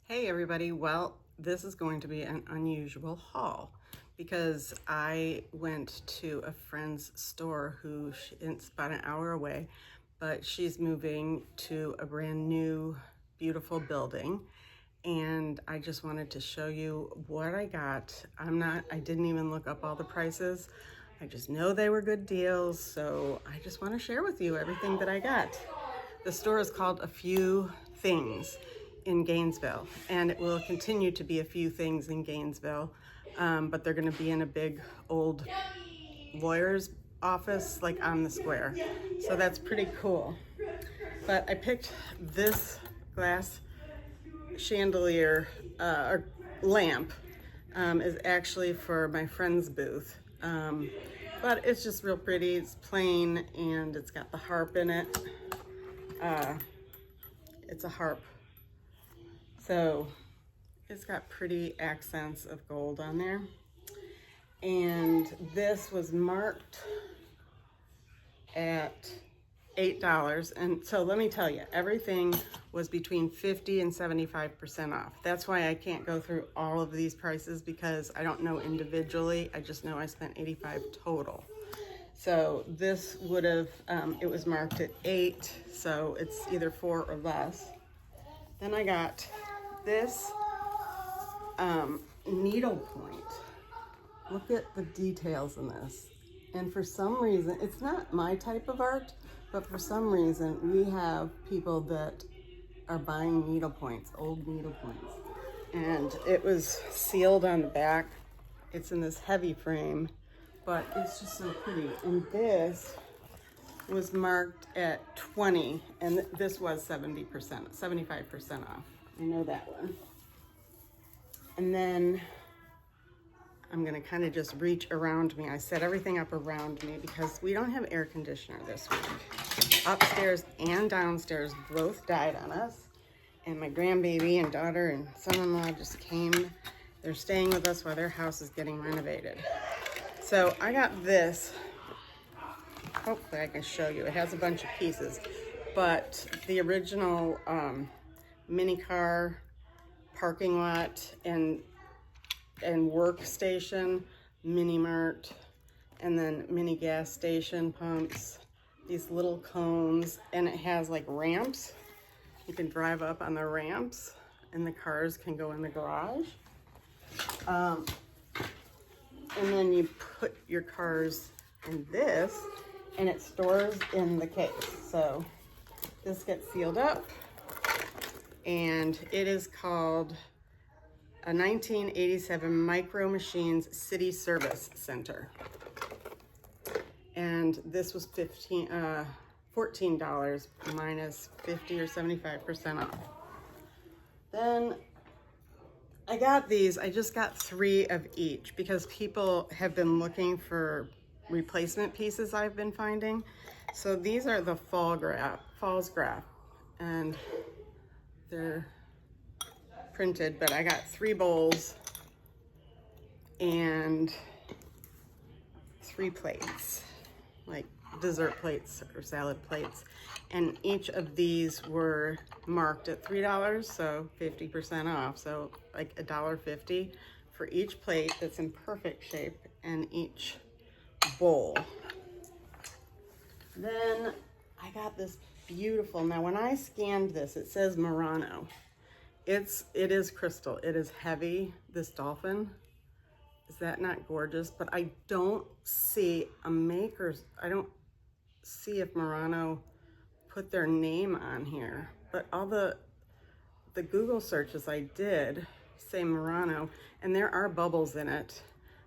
Hey everybody, well, this is going to be an unusual haul because I went to a friend's store it's about an hour away, but she's moving to a brand new, beautiful building. And I just wanted to show you what I got. I didn't even look up all the prices. I just know they were good deals, so I just want to share with you everything that I got. The store is called A Few Things in Gainesville, and it will continue to be a few things in Gainesville, but they're going to be in a big old lawyer's office like on the square. So that's pretty cool. But I picked this glass chandelier or lamp is actually for my friend's booth. But it's just real pretty. It's plain and it's got the harp in it. It's a harp. So it's got pretty accents of gold on there. And this was marked at $8. And so let me tell you, everything was between 50 and 75% off. That's why I can't go through all of these prices because I don't know individually. I just know I spent $85 total. So this would have, it was marked at 8, so it's either 4 or less. Then I got this needle point. Look at the details in this. And for some reason, it's not my type of art, but for some reason, we have people that are buying needle points, old needle points. And it was sealed on the back. It's in this heavy frame, but it's just so pretty. And this was marked at 20, and this was 70%, 75% off. I know that one. And then I'm gonna kind of just reach around me. I set everything up around me because we don't have air conditioner this week. Upstairs and downstairs both died on us. And my grandbaby and daughter and son-in-law just came. They're staying with us while their house is getting renovated. So I got this. Hopefully I can show you. It has a bunch of pieces, but the original mini car, parking lot, and workstation, mini mart, and then mini gas station pumps, these little cones, and it has like ramps. You can drive up on the ramps and the cars can go in the garage. And then you put your cars in this and it stores in the case. So this gets sealed up, and it is called a 1987 Micro Machines City Service Center. And this was $14 minus 50 or 75% off. Then I got these. I just got 3 of each because people have been looking for replacement pieces I've been finding. So these are the Falls Graph, and they're printed, but I got 3 bowls and 3 plates, like dessert plates or salad plates. And each of these were marked at $3, so 50% off. So like $1.50 for each plate that's in perfect shape and each bowl. Then I got this beautiful, now when I scanned this, it says Murano. It is crystal. It is heavy, this dolphin. Is that not gorgeous? But I don't see I don't see if Murano put their name on here. But all the Google searches I did say Murano, and there are bubbles in it.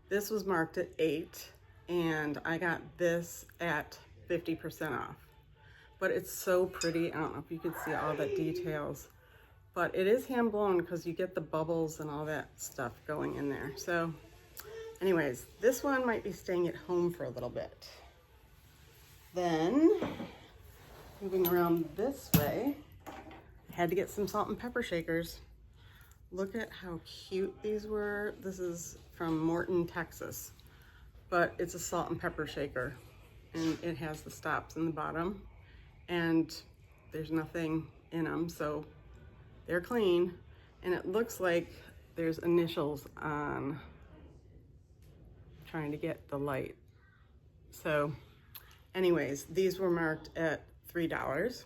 This was marked at 8, and I got this at 50% off. But it's so pretty. I don't know if you can see all the details. But it is hand blown because you get the bubbles and all that stuff going in there. So anyways, this one might be staying at home for a little bit. Then moving around this way, I had to get some salt and pepper shakers. Look at how cute these were. This is from Morton, Texas, but it's a salt and pepper shaker, and it has the stops in the bottom, and there's nothing in them, so they're clean. And it looks like there's initials on, trying to get the light. So anyways, these were marked at $3.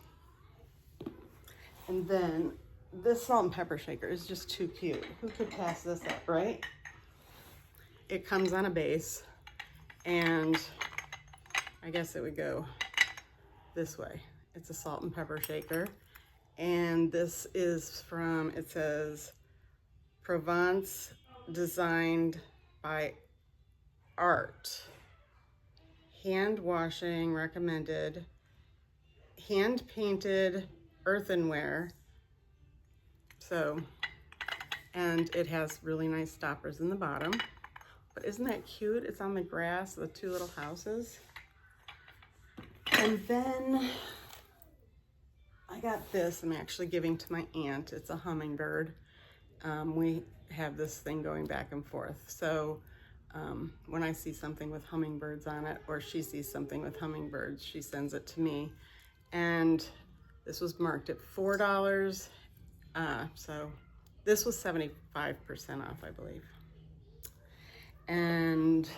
And then this salt and pepper shaker is just too cute. Who could pass this up, right? It comes on a base, and I guess it would go this way. It's a salt and pepper shaker. And this is from, it says, Provence, designed by Art. Hand washing recommended. Hand painted earthenware. So, and it has really nice stoppers in the bottom. But isn't that cute? It's on the grass, the two little houses. And then I got this, I'm actually giving to my aunt. It's a hummingbird. We have this thing going back and forth. So when I see something with hummingbirds on it, or she sees something with hummingbirds, she sends it to me. And this was marked at $4. So this was 75% off, I believe. And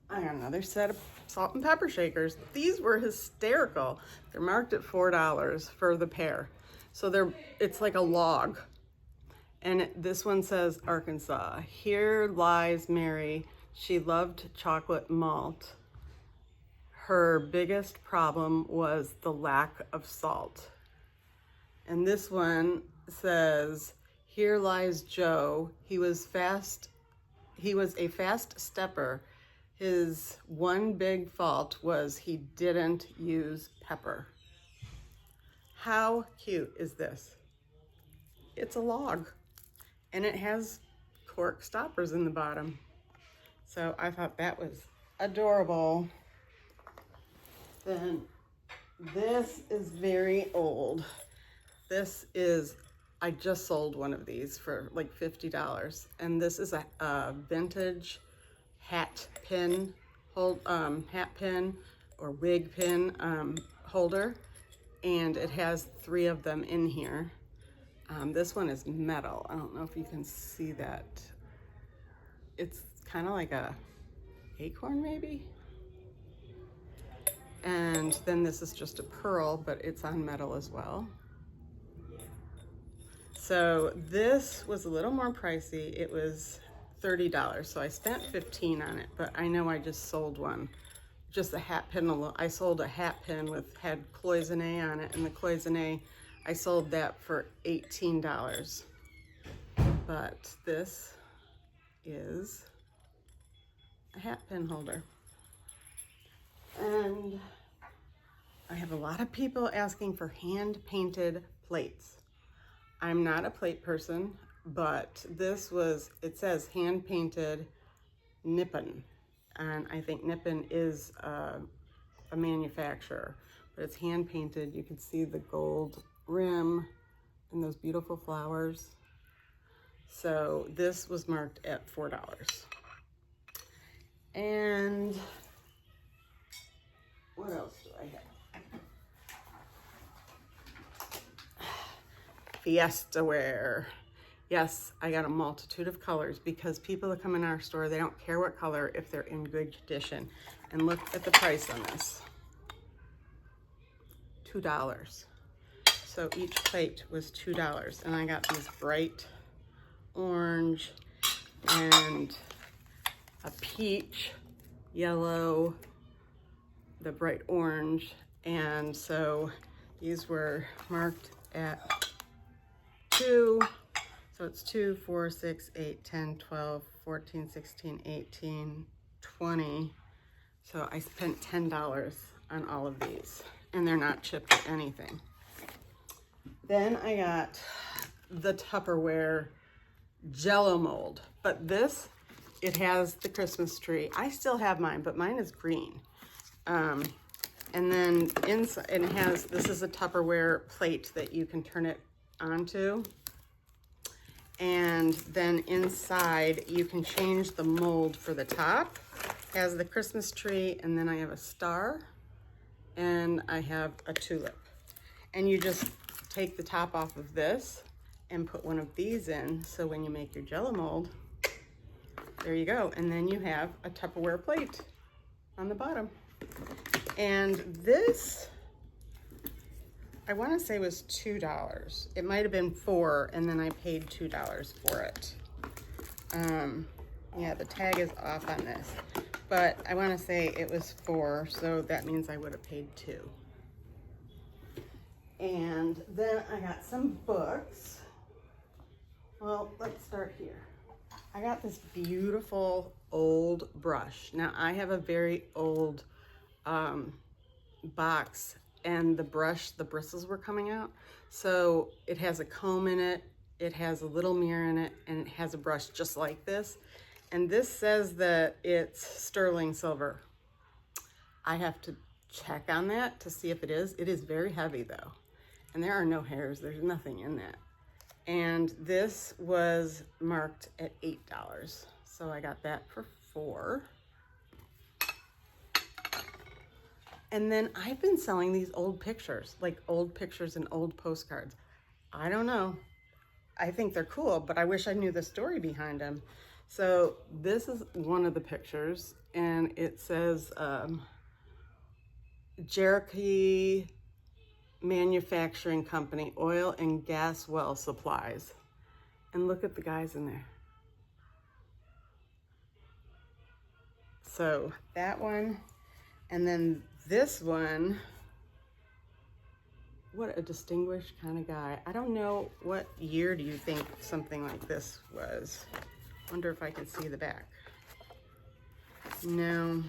I got another set of salt and pepper shakers. These were hysterical. They're marked at $4 for the pair. So it's like a log. And this one says Arkansas. Here lies Mary. She loved chocolate malt. Her biggest problem was the lack of salt. And this one says, here lies Joe. He was a fast stepper. His one big fault was he didn't use pepper. How cute is this? It's a log, and it has cork stoppers in the bottom. So I thought that was adorable. Then this is very old. I just sold one of these for like $50. And this is a vintage hat pin or wig pin holder. And it has 3 of them in here. This one is metal. I don't know if you can see that. It's kind of like a acorn maybe. And then this is just a pearl, but it's on metal as well. So this was a little more pricey. It was $30, so I spent $15 on it, but I know I just sold one. Just a hat pin. I sold a hat pin had cloisonne on it, and the cloisonne, I sold that for $18. But this is a hat pin holder. And I have a lot of people asking for hand-painted plates. I'm not a plate person, but it says hand-painted Nippon. And I think Nippon is a manufacturer, but it's hand-painted. You can see the gold rim and those beautiful flowers. So this was marked at $4. And what else do I have? Fiesta ware. Yes, I got a multitude of colors because people that come in our store, they don't care what color if they're in good condition. And look at the price on this. $2. So each plate was $2. And I got these bright orange and a peach, yellow, the bright orange. And so these were marked at 2. So it's 2, 4, 6, 8, 10, 12, 14, 16, 18, 20. So I spent $10 on all of these, and they're not chipped or anything. Then I got the Tupperware Jello mold, but this, it has the Christmas tree. I still have mine, but mine is green. And then inside, and it has, this is a Tupperware plate that you can turn it onto. And then inside, you can change the mold for the top. It has the Christmas tree, and then I have a star, and I have a tulip. And you just take the top off of this, and put one of these in. So when you make your Jell-O mold, there you go. And then you have a Tupperware plate on the bottom. And this, I want to say was $2. It might have been $4, and then I paid $2 for it. Yeah, the tag is off on this, but I want to say it was $4, so that means I would have paid $2. And then I got some books. Well, let's start here. I got this beautiful old brush. Now I have a very old box, and the brush, the bristles were coming out. So it has a comb in it, it has a little mirror in it, and it has a brush just like this. And this says that it's sterling silver. I have to check on that to see if it is. It is very heavy though. And there are no hairs, there's nothing in that. And this was marked at $8. So I got that for $4. And then I've been selling these old pictures, like old pictures and old postcards. I don't know. I think they're cool, but I wish I knew the story behind them. So this is one of the pictures, and it says Cherokee Manufacturing Company, oil and gas well supplies. And look at the guys in there. So that one, and then this one, what a distinguished kind of guy. I don't know, what year do you think something like this was? Wonder if I can see the back. No,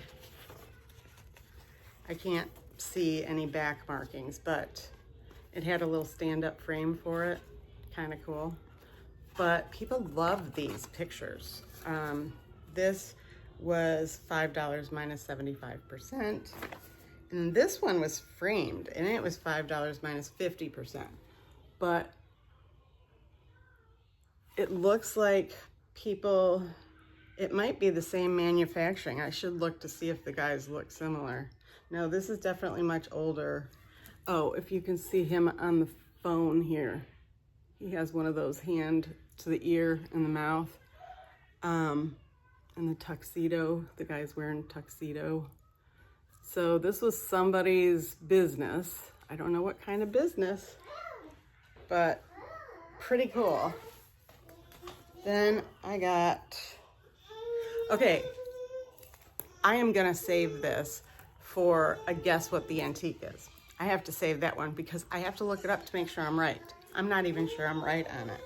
I can't see any back markings, but it had a little stand-up frame for it. Kind of cool. But people love these pictures. This was $5 minus 75%. And this one was framed, and it was $5 minus 50%. But it looks like people, it might be the same manufacturing. I should look to see if the guys look similar. No, this is definitely much older. Oh, if you can see him on the phone here, he has one of those hand to the ear and the mouth. And the tuxedo, the guy's wearing tuxedo. So this was somebody's business. I don't know what kind of business, but pretty cool. Then I got, okay, I am gonna save this for a guess what the antique is. I have to save that one because I have to look it up to make sure I'm right. I'm not even sure I'm right on it.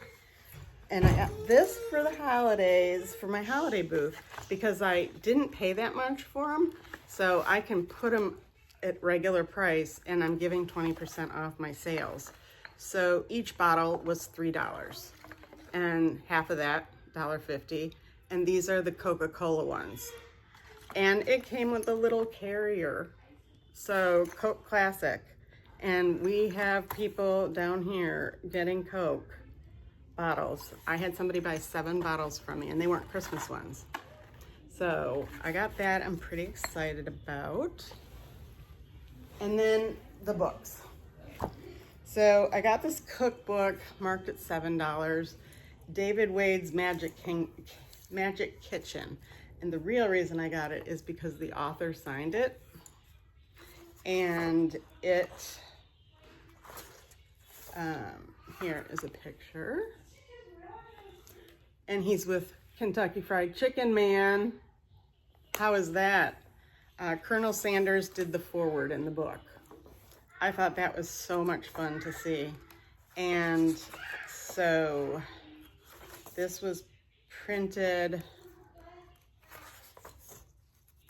And I got this for the holidays, for my holiday booth, because I didn't pay that much for them. So I can put them at regular price, and I'm giving 20% off my sales. So each bottle was $3, and half of that, $1.50. And these are the Coca-Cola ones. And it came with a little carrier. So Coke Classic. And we have people down here getting Coke bottles. I had somebody buy 7 bottles from me, and they weren't Christmas ones. So I got that, I'm pretty excited about. And then the books. So I got this cookbook marked at $7, David Wade's Magic Kitchen. And the real reason I got it is because the author signed it. And it, here is a picture. And he's with Kentucky Fried Chicken Man. How is that? Colonel Sanders did the foreword in the book. I thought that was so much fun to see. And so this was printed,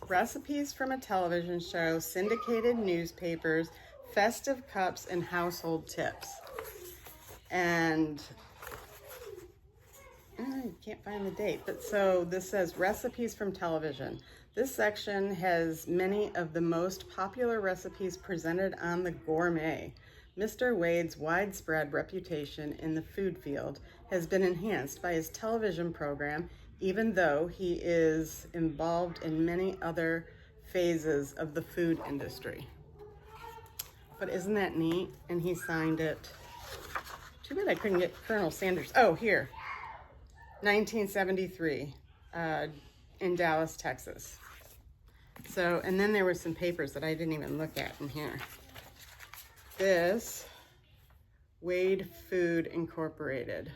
recipes from a television show, syndicated newspapers, festive cups, and household tips. And I can't find the date, but so this says recipes from television. This section has many of the most popular recipes presented on The Gourmet. Mr. Wade's widespread reputation in the food field has been enhanced by his television program, even though he is involved in many other phases of the food industry. But isn't that neat? And he signed it Too bad I couldn't get Colonel Sanders. Oh, here. 1973 in Dallas, Texas. So, and then there were some papers that I didn't even look at in here. This, Wade Food Incorporated.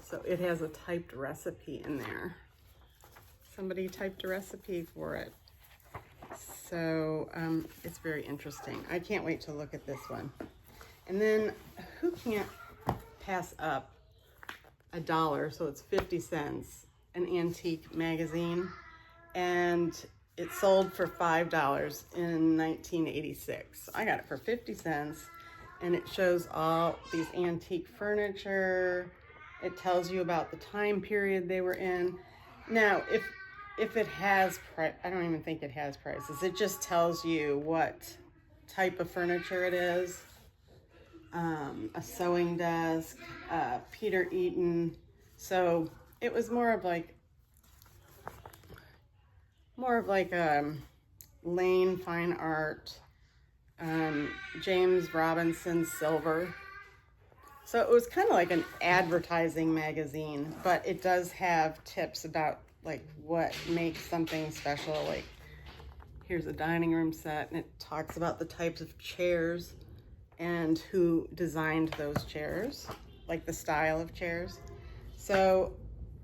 So it has a typed recipe in there. Somebody typed a recipe for it. So it's very interesting. I can't wait to look at this one. And then who can't pass up $1, so it's 50 cents, an antique magazine, and it sold for $5 in 1986. So I got it for 50 cents, and it shows all these antique furniture. It tells you about the time period they were in. Now, if it has price, I don't even think it has prices. It just tells you what type of furniture it is. A sewing desk, Peter Eaton. So it was more of like Lane Fine Art, James Robinson Silver. So it was kind of like an advertising magazine, but it does have tips about like what makes something special. Like here's a dining room set, and it talks about the types of chairs and who designed those chairs, like the style of chairs. So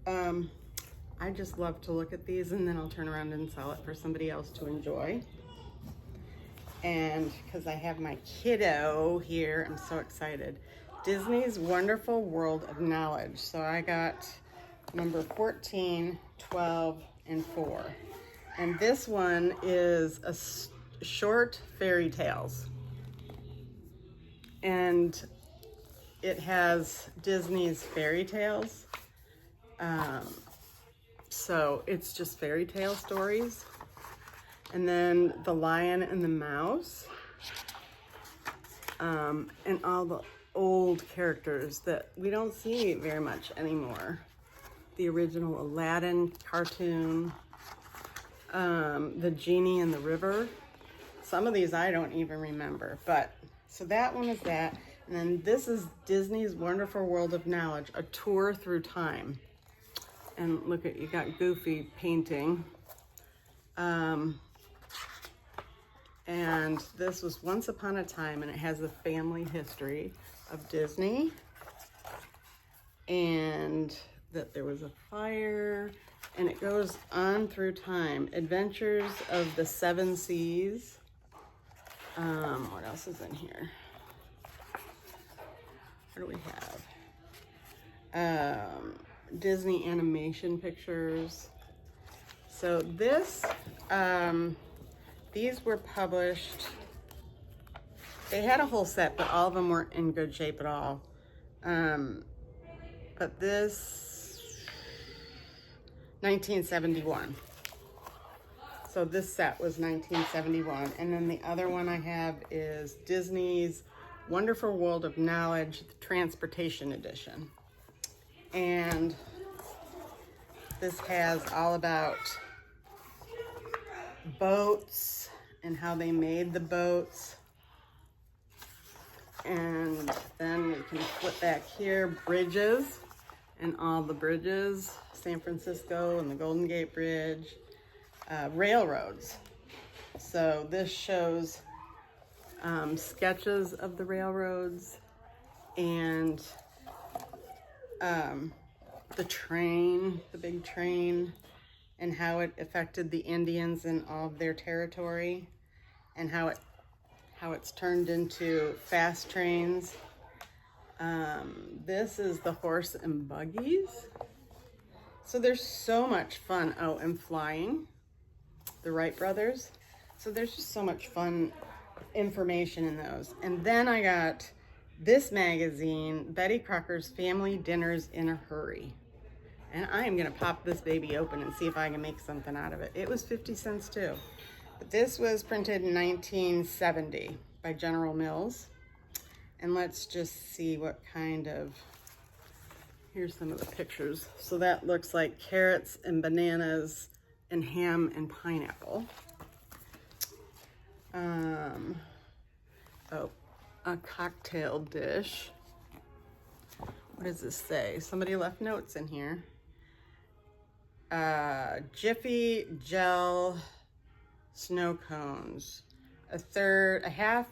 I just love to look at these, and then I'll turn around and sell it for somebody else to enjoy. And because I have my kiddo here, I'm so excited. Disney's Wonderful World of Knowledge. So I got number 14, 12, and 4. And this one is a short fairy tales. And it has Disney's fairy tales. So it's just fairy tale stories. And then The Lion and the Mouse. And all the old characters that we don't see very much anymore. The original Aladdin cartoon. The Genie in the River. Some of these I don't even remember, but so that one is that. And then this is Disney's Wonderful World of Knowledge, a tour through time. And look at, you got Goofy painting. And this was Once Upon a Time, and it has the family history of Disney. And that there was a fire, and it goes on through time. Adventures of the Seven Seas. What else is in here? What do we have? Disney animation pictures. So this, these were published, they had a whole set, but all of them weren't in good shape at all. But this, 1971. So this set was 1971. And then the other one I have is Disney's Wonderful World of Knowledge, the Transportation Edition. And this has all about boats and how they made the boats. And then we can flip back here, bridges and all the bridges, San Francisco and the Golden Gate Bridge, railroads. So this shows sketches of the railroads and the train, the big train, and how it affected the Indians in all of their territory, and how it's turned into fast trains. This is the horse and buggies. So there's so much fun. Oh, and flying, the Wright brothers. So there's just so much fun information in those. And then I got this magazine, Betty Crocker's Family Dinners in a Hurry. And I am gonna pop this baby open and see if I can make something out of it. It was 50 cents too. But this was printed in 1970 by General Mills. And let's just see what kind of, here's some of the pictures. So that looks like carrots and bananas and ham and pineapple. Oh, a cocktail dish. What does this say? Somebody left notes in here. Jiffy Gel Snow Cones. A half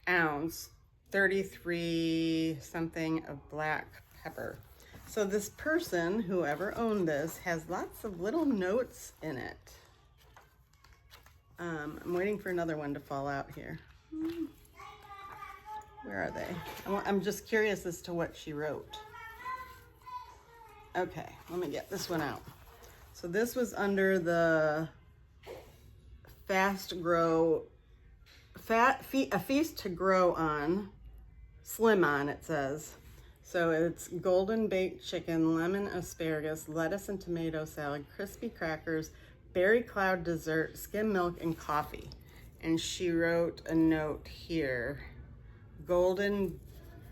ounce, 33 something of black pepper. So this person, whoever owned this, has lots of little notes in it. I'm waiting for another one to fall out here. Where are they? I'm just curious as to what she wrote. Okay, let me get this one out. So this was under the A Feast to Grow On, Slim On, it says. So it's golden baked chicken, lemon asparagus, lettuce and tomato salad, crispy crackers, berry cloud dessert, skim milk, and coffee. And she wrote a note here. Golden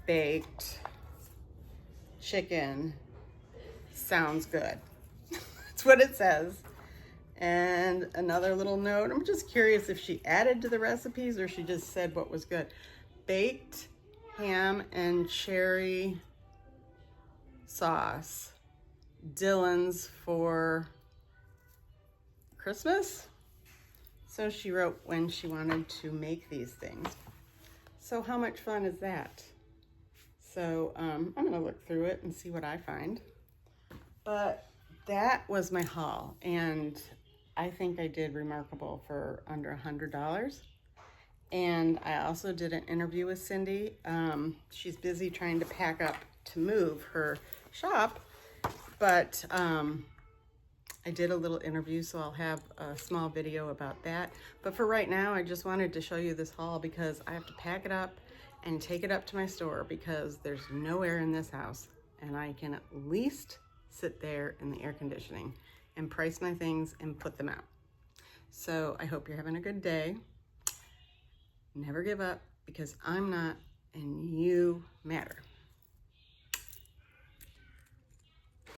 baked chicken sounds good. That's what it says. And another little note. I'm just curious if she added to the recipes or she just said what was good. Baked ham and cherry sauce. Dylan's for Christmas. So she wrote when she wanted to make these things. So how much fun is that? So I'm gonna look through it and see what I find. But that was my haul, and I think I did remarkable for under $100. And I also did an interview with Cindy. She's busy trying to pack up to move her shop, but I did a little interview, so I'll have a small video about that. But for right now, I just wanted to show you this haul because I have to pack it up and take it up to my store because there's no air in this house, and I can at least sit there in the air conditioning and price my things and put them out. So I hope you're having a good day. Never give up, because I'm not and you matter.